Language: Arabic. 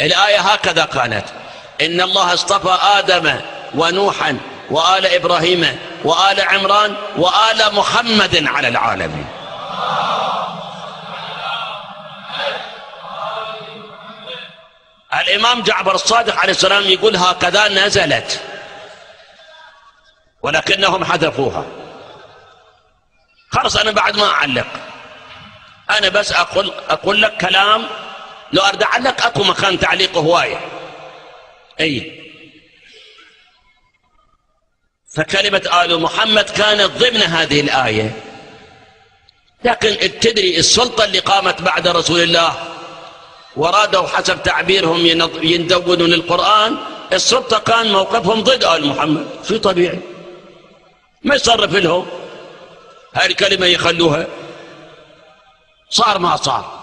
الآية هكذا قالت: إن الله اصطفى آدم ونوحا وآل إبراهيم وآل عمران وآل محمد على العالمين. الإمام جعفر الصادق عليه السلام يقول هكذا نزلت، ولكنهم حذفوها. خلاص أنا بعد ما أعلق، أنا بس أقول لك كلام، لو أرد أعلق أكو مكان تعليق هواية. أي فكلمة آل محمد كانت ضمن هذه الآية، لكن تدري السلطة اللي قامت بعد رسول الله ورادوا حسب تعبيرهم يندونون القرآن، السلطة كان موقفهم ضد آل محمد، شيء طبيعي، ما يصرف لهم هاي الكلمة يخلوها، صار ما صار.